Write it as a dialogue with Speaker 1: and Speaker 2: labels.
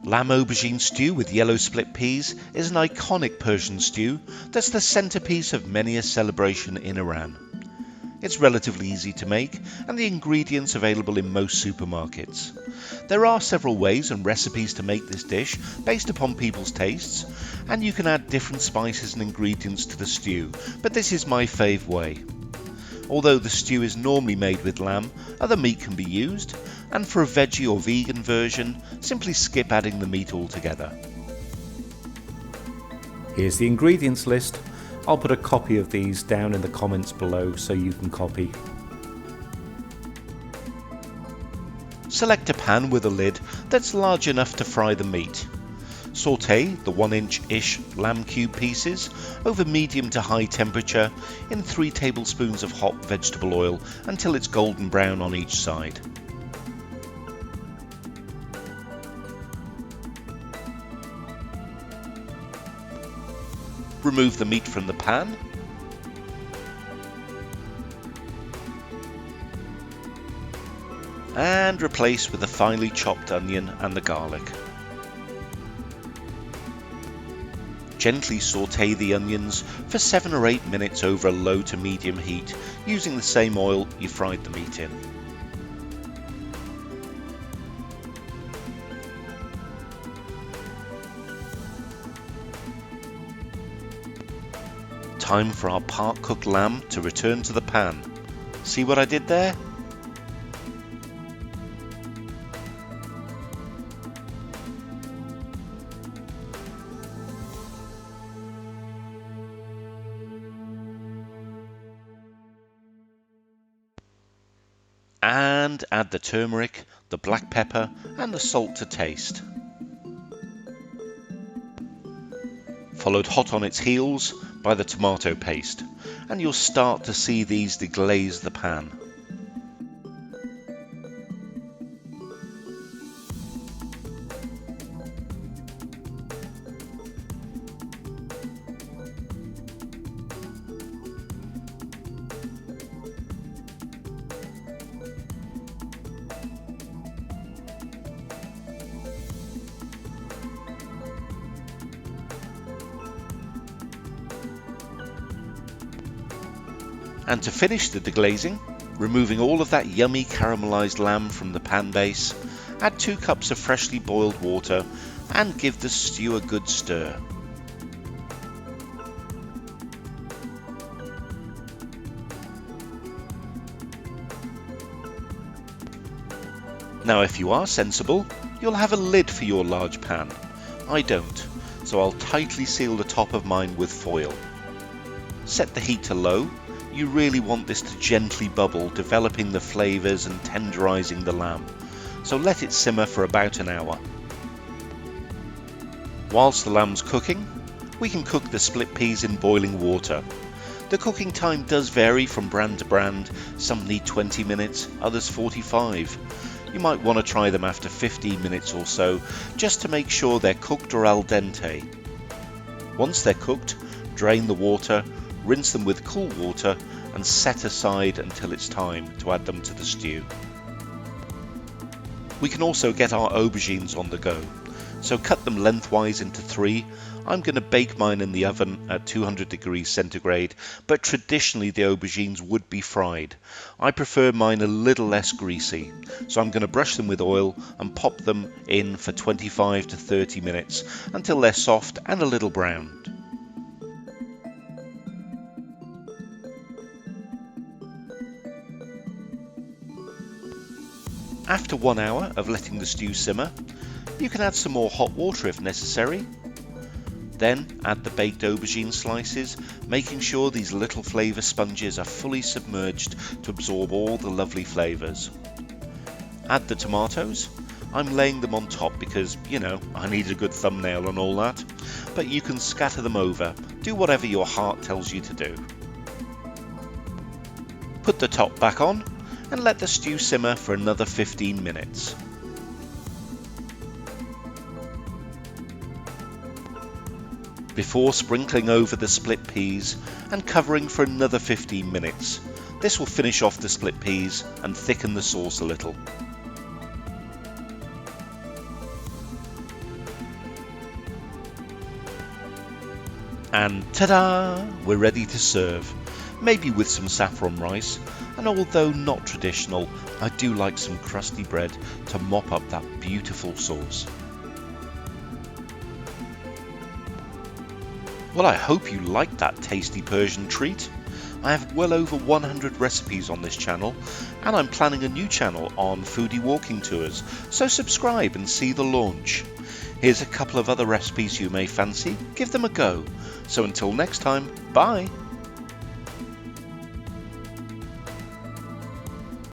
Speaker 1: Lamb aubergine stew with yellow split peas is an iconic Persian stew that's the centerpiece of many a celebration in Iran. It's relatively easy to make and the ingredients available in most supermarkets. There are several ways and recipes to make this dish based upon people's tastes, and you can add different spices and ingredients to the stew, but this is my fave way. Although the stew is normally made with lamb, other meat can be used, and for a veggie or vegan version, simply skip adding the meat altogether.
Speaker 2: Here's the ingredients list. I'll put a copy of these down in the comments below so you can copy.
Speaker 1: Select a pan with a lid that's large enough to fry the meat. Sauté the 1-inch-ish lamb cube pieces over medium to high temperature in 3 tablespoons of hot vegetable oil until it's golden brown on each side. Remove the meat from the pan. And replace with the finely chopped onion and the garlic. Gently sauté the onions for 7 or 8 minutes over a low to medium heat using the same oil you fried the meat in. Time for our part cooked lamb to return to the pan. See what I did there? And add the turmeric, the black pepper and the salt to taste. Followed hot on its heels by the tomato paste, and you'll start to see these deglaze the pan. And to finish the deglazing, removing all of that yummy caramelized lamb from the pan base, add 2 cups of freshly boiled water and give the stew a good stir. Now if you are sensible, you'll have a lid for your large pan. I don't, so I'll tightly seal the top of mine with foil. Set the heat to low. You really want this to gently bubble, developing the flavours and tenderising the lamb, so let it simmer for about an hour. Whilst the lamb's cooking, we can cook the split peas in boiling water. The cooking time does vary from brand to brand, some need 20 minutes, others 45. You might want to try them after 15 minutes or so, just to make sure they're cooked or al dente. Once they're cooked, drain the water, rinse them with cool water and set aside until it's time to add them to the stew. We can also get our aubergines on the go, so cut them lengthwise into 3. I'm going to bake mine in the oven at 200 degrees centigrade, but traditionally the aubergines would be fried. I prefer mine a little less greasy, so I'm going to brush them with oil and pop them in for 25 to 30 minutes until they're soft and a little browned. After 1 hour of letting the stew simmer, you can add some more hot water if necessary. Then add the baked aubergine slices, making sure these little flavour sponges are fully submerged to absorb all the lovely flavours. Add the tomatoes. I'm laying them on top because, you know, I need a good thumbnail and all that, but you can scatter them over. Do whatever your heart tells you to do. Put the top back on and let the stew simmer for another 15 minutes. Before sprinkling over the split peas and covering for another 15 minutes. This will finish off the split peas and thicken the sauce a little. And ta-da! We're ready to serve. Maybe with some saffron rice, and although not traditional, I do like some crusty bread to mop up that beautiful sauce. Well, I hope you liked that tasty Persian treat. I have well over 100 recipes on this channel, and I'm planning a new channel on foodie walking tours, so subscribe and see the launch. Here's a couple of other recipes you may fancy, give them a go. So until next time, bye!